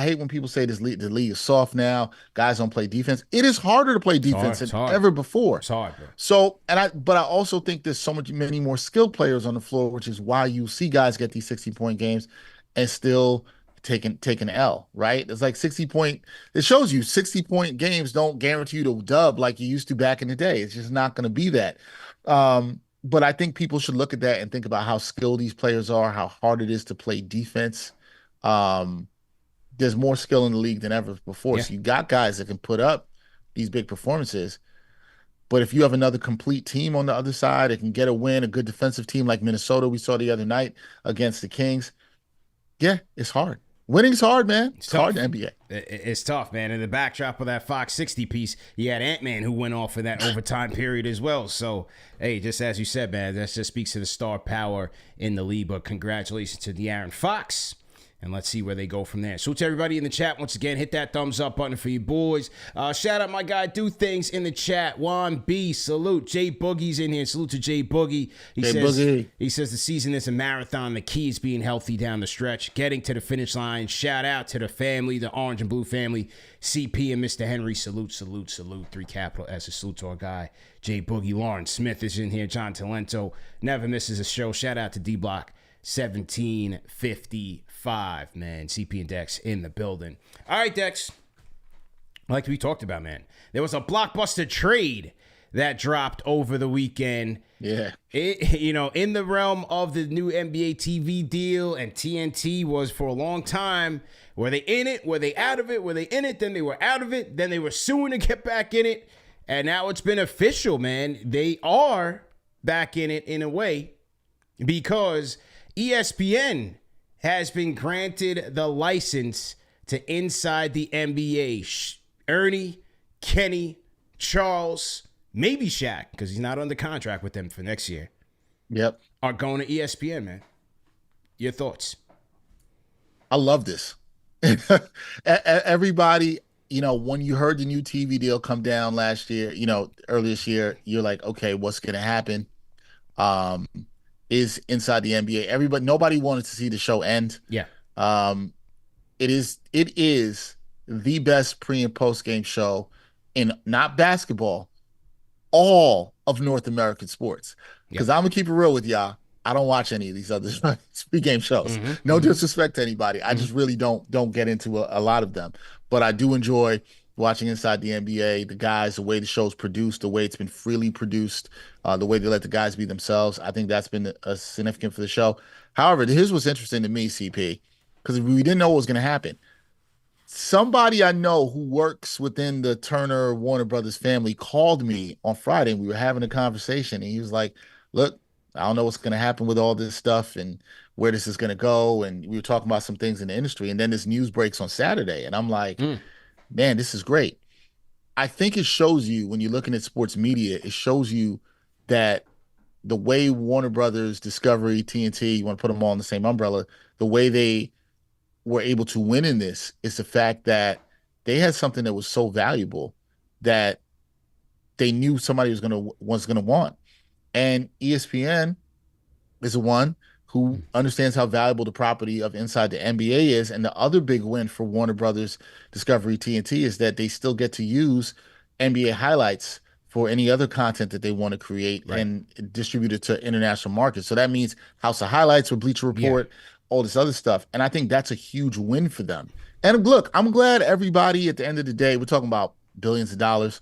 hate when people say the league is soft now. Guys don't play defense. It is harder to play defense than ever before. It's hard, bro. So, but I also think there's many more skilled players on the floor, which is why you see guys get these 60-point games and still take an L, right? It's like 60-point. It shows you 60-point games don't guarantee you to dub like you used to back in the day. It's just not going to be that. But I think people should look at that and think about how skilled these players are, how hard it is to play defense. There's more skill in the league than ever before. Yeah. So you got guys that can put up these big performances. But if you have another complete team on the other side that can get a win, a good defensive team like Minnesota we saw the other night against the Kings, yeah, it's hard. Winning's hard, man. It's hard in the NBA. It's tough, man. In the backdrop of that Fox 60 piece, you had Ant-Man who went off in that overtime period as well. So, hey, just as you said, man, that just speaks to the star power in the league. But congratulations to De'Aaron Fox. And let's see where they go from there. So to everybody in the chat, once again, hit that thumbs up button for you boys. Shout out my guy, Do Things in the chat. Juan B, salute. Jay Boogie's in here. Salute to Jay Boogie. He says the season is a marathon. The key is being healthy down the stretch, getting to the finish line. Shout out to the family, the Orange and Blue family, CP and Mr. Henry. Salute, salute, salute. 3 capital S. A salute to our guy, Jay Boogie. Lawrence Smith is in here. John Talento never misses a show. Shout out to D-Block 1755, man. CP and Dex in the building. All right, Dex. Like we talked about, man, there was a blockbuster trade that dropped over the weekend. Yeah. In the realm of the new NBA TV deal, and TNT was for a long time, were they in it? Were they out of it? Were they in it? Then they were out of it. Then they were suing to get back in it. And now it's been official, man. They are back in it in a way because ESPN has been granted the license to Inside the NBA. Ernie, Kenny, Charles, maybe Shaq, because he's not under contract with them for next year. Yep. Are going to ESPN, man. Your thoughts? I love this. Everybody, when you heard the new TV deal come down last year, earlier this year, you're like, okay, what's going to happen? Is Inside the NBA. Nobody wanted to see the show end. Yeah. It is the best pre and post game show in not basketball, all of North American sports. Because I'm gonna keep it real with y'all. I don't watch any of these other pre-game shows. Mm-hmm. No disrespect to anybody. I just really don't get into a lot of them. But I do enjoy watching Inside the NBA, the guys, the way the show's produced, the way it's been freely produced, the way they let the guys be themselves. I think that's been significant for the show. However, here's what's interesting to me, CP, because we didn't know what was going to happen. Somebody I know who works within the Turner Warner Brothers family called me on Friday, and we were having a conversation, and he was like, look, I don't know what's going to happen with all this stuff and where this is going to go. And we were talking about some things in the industry, and then this news breaks on Saturday, and I'm like, man, this is great. I think it shows you when you're looking at sports media, it shows you that the way Warner Brothers, Discovery, TNT, you want to put them all in the same umbrella, the way they were able to win in this is the fact that they had something that was so valuable that they knew somebody was gonna want. And ESPN is the one who understands how valuable the property of Inside the NBA is. And the other big win for Warner Brothers, Discovery, TNT is that they still get to use NBA highlights for any other content that they want to create and distribute it to international markets. So that means House of Highlights with Bleacher Report, all this other stuff. And I think that's a huge win for them. And look, I'm glad everybody at the end of the day, we're talking about billions of dollars,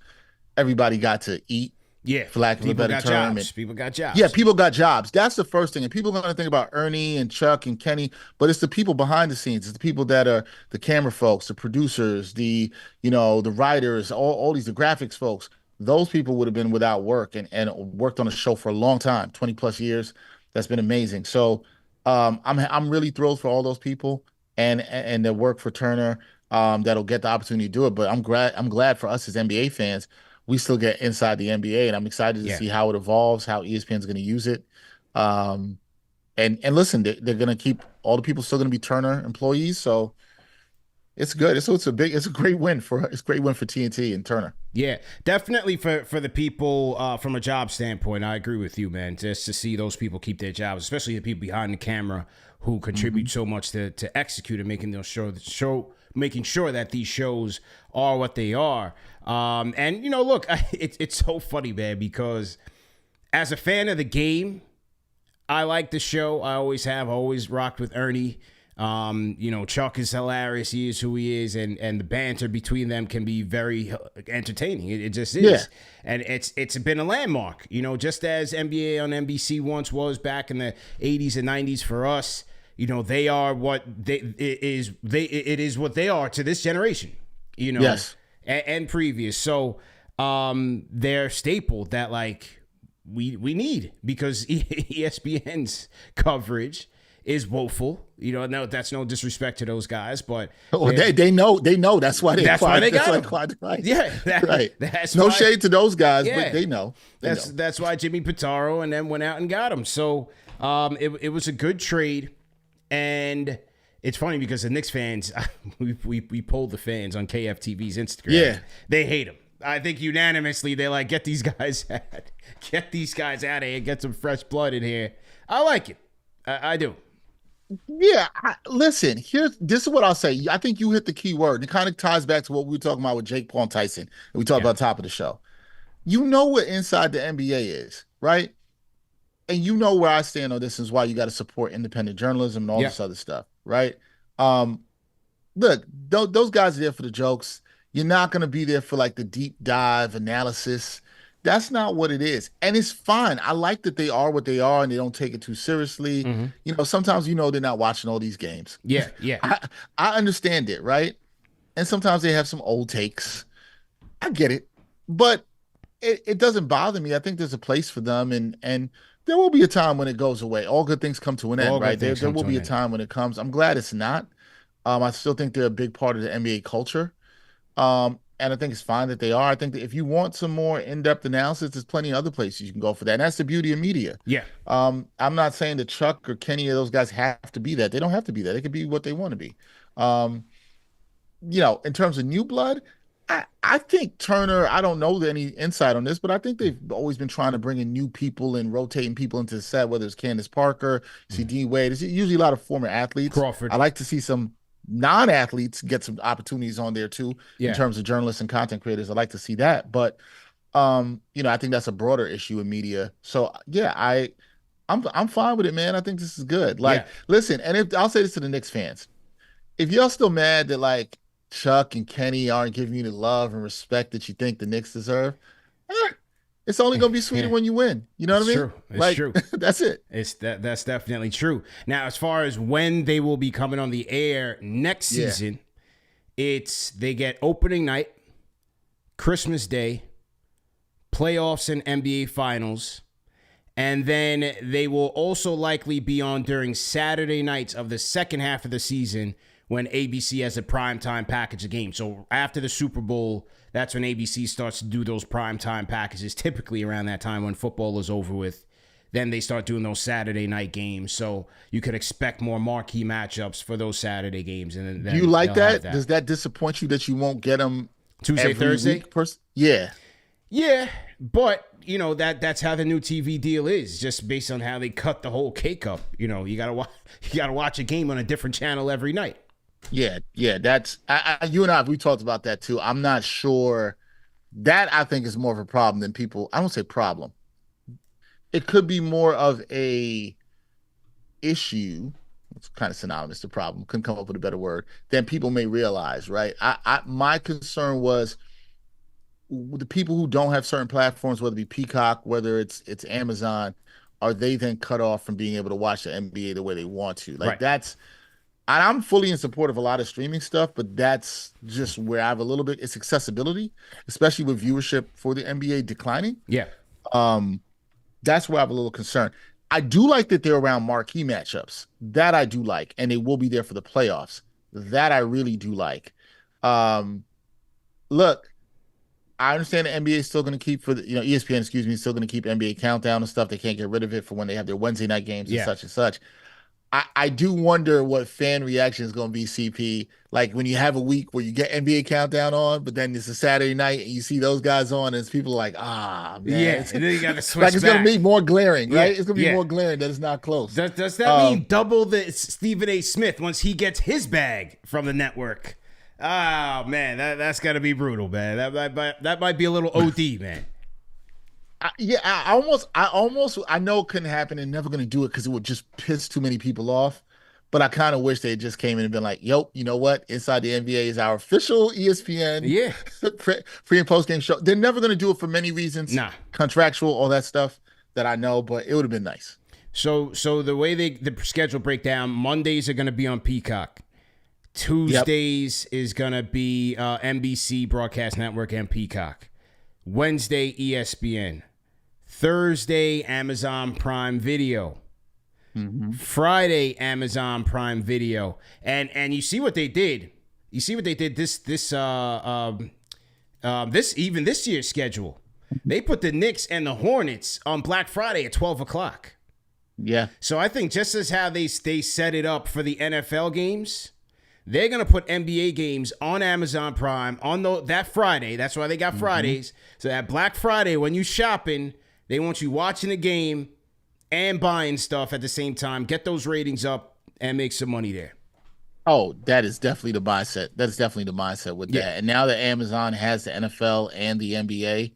everybody got to eat. Yeah, for lack of a better term. People got jobs. Yeah, people got jobs. That's the first thing. And people are going to think about Ernie and Chuck and Kenny, but it's the people behind the scenes. It's the people that are the camera folks, the producers, the writers, all these, the graphics folks. Those people would have been without work and worked on a show for a long time, 20 plus years. That's been amazing. So I'm really thrilled for all those people and their work for Turner that'll get the opportunity to do it. But I'm glad for us as NBA fans, we still get inside the NBA, and I'm excited to see how it evolves, how ESPN's going to use it. And listen, they're going to keep all the people still going to be Turner employees, so it's good. It's a great win for TNT and Turner. Yeah, definitely for the people from a job standpoint. I agree with you, man. Just to see those people keep their jobs, especially the people behind the camera who contribute so much to execute and making sure that these shows are what they are. And look, it's so funny, man, because as a fan of the game, I like the show. I always have. I always rocked with Ernie. Chuck is hilarious. He is who he is, and the banter between them can be very entertaining. It just is. Yeah. And it's been a landmark, just as NBA on NBC once was back in the 80s and 90s for us. They are what it is what they are to this generation, Yes. and previous. So they're staple that we need, because ESPN's coverage is woeful. No, that's no disrespect to those guys, but they know that's why they got them. Right. Yeah, right. That's no why, shade to those guys, but they know. That's why Jimmy Pitaro and them went out and got him. So it was a good trade. And it's funny because the Knicks fans, we polled the fans on KFTV's Instagram. Yeah. They hate him. I think unanimously they're like, get these guys out of here, get some fresh blood in here. I like it. I do. Yeah, listen, this is what I'll say. I think you hit the key word. It kind of ties back to what we were talking about with Jake Paul and Tyson. And we talked about top of the show. You know what Inside the NBA is, right? And you know where I stand on this is why you got to support independent journalism and all this other stuff, right? Look, those guys are there for the jokes. You're not going to be there for the deep dive analysis. That's not what it is. And it's fine. I like that they are what they are and they don't take it too seriously. Mm-hmm. Sometimes they're not watching all these games. Yeah. I understand it, right? And sometimes they have some old takes. I get it. But it doesn't bother me. I think there's a place for them, and there will be a time when it goes away. All good things come to an end, right? There will be a time when it comes. I'm glad it's not. I still think they're a big part of the NBA culture. And I think it's fine that they are. I think that if you want some more in-depth analysis, there's plenty of other places you can go for that. And that's the beauty of media. Yeah. I'm not saying that Chuck or Kenny or those guys have to be that. They don't have to be that. They can be what they want to be. In terms of new blood, I think Turner, I don't know any insight on this, but I think they've always been trying to bring in new people and rotating people into the set, whether it's Candace Parker, C.D. Wade. It's usually a lot of former athletes. Crawford. I like to see some non-athletes get some opportunities on there too, in terms of journalists and content creators. I like to see that. But, I think that's a broader issue in media. So, yeah, I'm fine with it, man. I think this is good. Listen, and I'll say this to the Knicks fans. If y'all still mad that, Chuck and Kenny aren't giving you the love and respect that you think the Knicks deserve, it's only going to be sweeter when you win. You know what I mean? True. It's true. That's it. That's definitely true. Now, as far as when they will be coming on the air next season, they get opening night, Christmas Day, playoffs and NBA Finals, and then they will also likely be on during Saturday nights of the second half of the season, when ABC has a primetime package of games. So after the Super Bowl, that's when ABC starts to do those primetime packages, typically around that time when football is over with. Then they start doing those Saturday night games. So you could expect more marquee matchups for those Saturday games. And then do you like that? Does that disappoint you that you won't get them Tuesday, Thursday? Yeah. Yeah, but that's how the new TV deal is, just based on how they cut the whole cake up. You gotta watch a game on a different channel every night. Yeah. That's you and we talked about that too. I'm not sure that I think is more of a problem than people. I don't say problem. It could be more of a issue. It's kind of synonymous to problem. Couldn't come up with a better word than people may realize, right? My concern was the people who don't have certain platforms, whether it be Peacock, whether it's Amazon, are they then cut off from being able to watch the NBA the way they want to? Right. I'm fully in support of a lot of streaming stuff, but that's just where I have a little bit. It's accessibility, especially with viewership for the NBA declining. Yeah. That's where I have a little concern. I do like that they're around marquee matchups. That I do like, and they will be there for the playoffs. That I really do like. Look, I understand the NBA is still going to keep ESPN, is still going to keep NBA Countdown and stuff. They can't get rid of it for when they have their Wednesday night games and such and such. I do wonder what fan reaction is going to be, CP. Like when you have a week where you get NBA Countdown on, but then it's a Saturday night and you see those guys on, and it's people like, man. Yeah, and then you got to switch like it's back. going to be more glaring, right? It's going to be more glaring that it's not close. Does that mean double the Stephen A. Smith once he gets his bag from the network? Oh, man, that's got to be brutal, man. That might be a little OD, man. I know it couldn't happen and never going to do it because it would just piss too many people off. But I kind of wish they just came in and been like, yo, you know what? Inside the NBA is our official ESPN pre and post game show. They're never going to do it for many reasons. Nah. Contractual, all that stuff that I know, but it would have been nice. So the way the schedule breakdown, Mondays are going to be on Peacock. Tuesdays is going to be NBC Broadcast Network and Peacock. Wednesday, ESPN. Thursday, Amazon Prime Video. Mm-hmm. Friday, Amazon Prime Video. And you see what they did. You see what they did this year's schedule. They put the Knicks and the Hornets on Black Friday at 12 o'clock. Yeah. So I think just as how they set it up for the NFL games, they're going to put NBA games on Amazon Prime on that Friday. That's why they got Fridays. So that Black Friday, when you shopping, they want you watching the game and buying stuff at the same time. Get those ratings up and make some money there. Oh, that is definitely the mindset. That is definitely the mindset with that. And now that Amazon has the NFL and the NBA,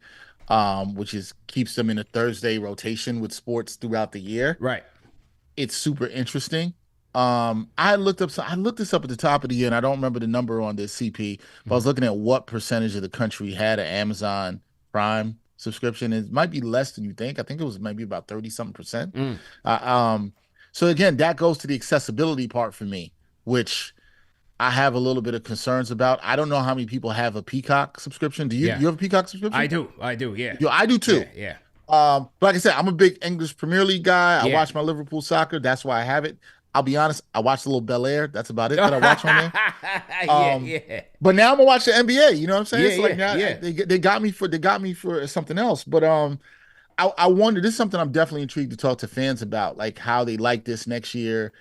which keeps them in a Thursday rotation with sports throughout the year. Right. It's super interesting. I looked this up at the top of the year, and I don't remember the number on this, CP, but I was looking at what percentage of the country had an Amazon Prime subscription. It might be less than you think. I think it was maybe about 30-something%. So again, that goes to the accessibility part for me, which I have a little bit of concerns about. I don't know how many people have a Peacock subscription. Do you? You have a Peacock subscription? I do. Yeah. I do too. Yeah. But like I said, I'm a big English Premier League guy. I watch my Liverpool soccer. That's why I have it. I'll be honest, I watched a little Bel Air. That's about it that I watch on there. But now I'm gonna watch the NBA. You know what I'm saying? They got me for something else. But I wonder. This is something I'm definitely intrigued to talk to fans about, like how they like this next year.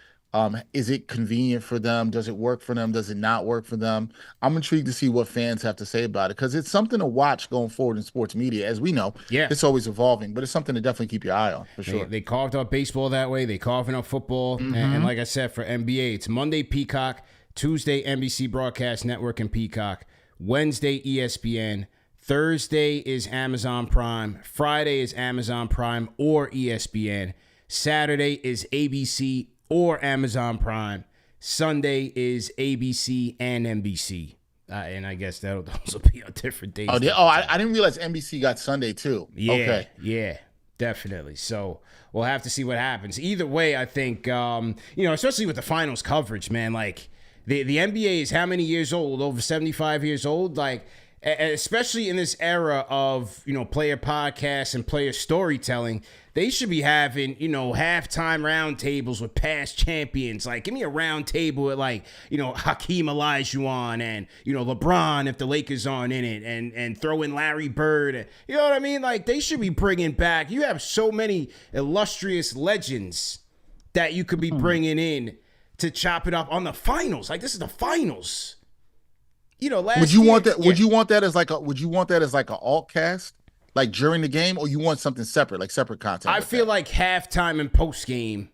Is it convenient for them? Does it work for them? Does it not work for them? I'm intrigued to see what fans have to say about it because it's something to watch going forward in sports media. As we know, it's always evolving, but it's something to definitely keep your eye on for sure. They carved up baseball that way. They carving up football. And like I said, for NBA, it's Monday Peacock, Tuesday NBC Broadcast Network and Peacock, Wednesday ESPN, Thursday is Amazon Prime, Friday is Amazon Prime or ESPN, Saturday is ABC or Amazon Prime. Sunday is ABC and NBC. And I guess those will be on different days. I didn't realize NBC got Sunday too. Okay. Yeah, definitely. So we'll have to see what happens. Either way, I think, especially with the finals coverage, man, like the NBA is how many years old? Over 75 years old? Like, especially in this era of, player podcasts and player storytelling, they should be having, halftime round tables with past champions. Like, give me a round table with, like, Hakeem Olajuwon and, LeBron if the Lakers aren't in it, and throw in Larry Bird. You know what I mean? Like, they should be bringing back. You have so many illustrious legends that you could be bringing in to chop it up on the finals. Like, this is the finals. Would you want that? Would you want that as like an alt cast, like during the game, or you want something separate, like separate content? I feel like halftime and post game,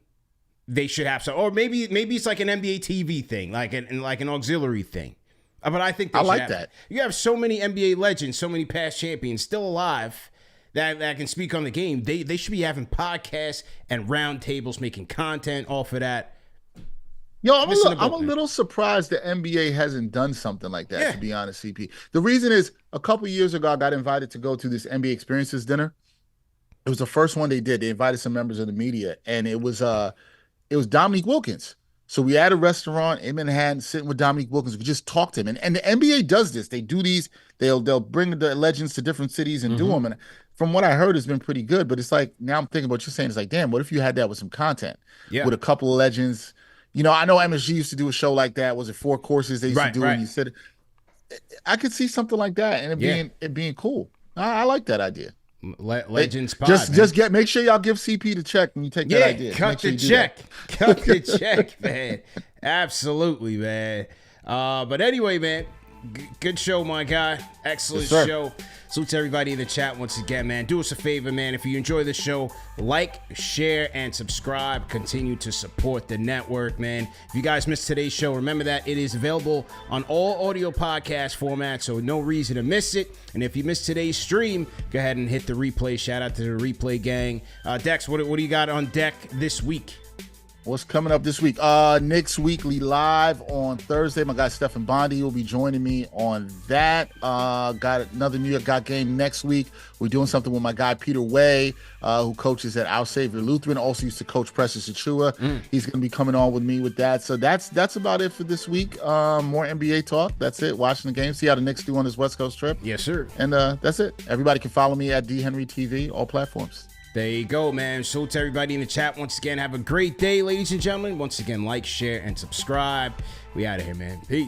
they should have some, or maybe it's like an NBA TV thing, like an auxiliary thing. But I think I like that. You have so many NBA legends, so many past champions still alive that can speak on the game. They should be having podcasts and roundtables, making content off of that. Yo, I'm a little surprised the NBA hasn't done something like that, to be honest, CP. The reason is, a couple years ago, I got invited to go to this NBA Experiences dinner. It was the first one they did. They invited some members of the media, and it was Dominique Wilkins. So we had a restaurant in Manhattan sitting with Dominique Wilkins. We just talked to him. And the NBA does this. They do these. They'll bring the legends to different cities and do them. And from what I heard, it's been pretty good. But it's like, now I'm thinking about what you're saying. It's like, damn, what if you had that with some content? Yeah. With a couple of legends. I know MSG used to do a show like that. Was it 4 courses they used to do? And you said, I could see something like that, and it being cool. I like that idea. Legends pod. Make sure y'all give CP the check when you take that idea. Cut the check, man. Absolutely, man. But anyway, man, good show, my guy. Excellent show. Salute to everybody in the chat once again, man. Do us a favor, man. If you enjoy the show, like, share, and subscribe. Continue to support the network, man. If you guys missed today's show, remember that it is available on all audio podcast formats, so no reason to miss it. And if you missed today's stream, go ahead and hit the replay. Shout out to the replay gang. Dex, what do you got on deck this week? What's coming up this week? Knicks Weekly Live on Thursday. My guy Stephen Bondi will be joining me on that. Got another New York Got game next week. We're doing something with my guy Peter Way, who coaches at Our Savior Lutheran. Also used to coach Precious Achua. He's going to be coming on with me with that. So that's about it for this week. More NBA talk. That's it. Watching the game. See how the Knicks do on this West Coast trip. Yes, sir. And that's it. Everybody can follow me at DHenryTV, all platforms. There you go, man. So to everybody in the chat, once again, have a great day, ladies and gentlemen. Once again, like, share, and subscribe. We out of here, man. Peace.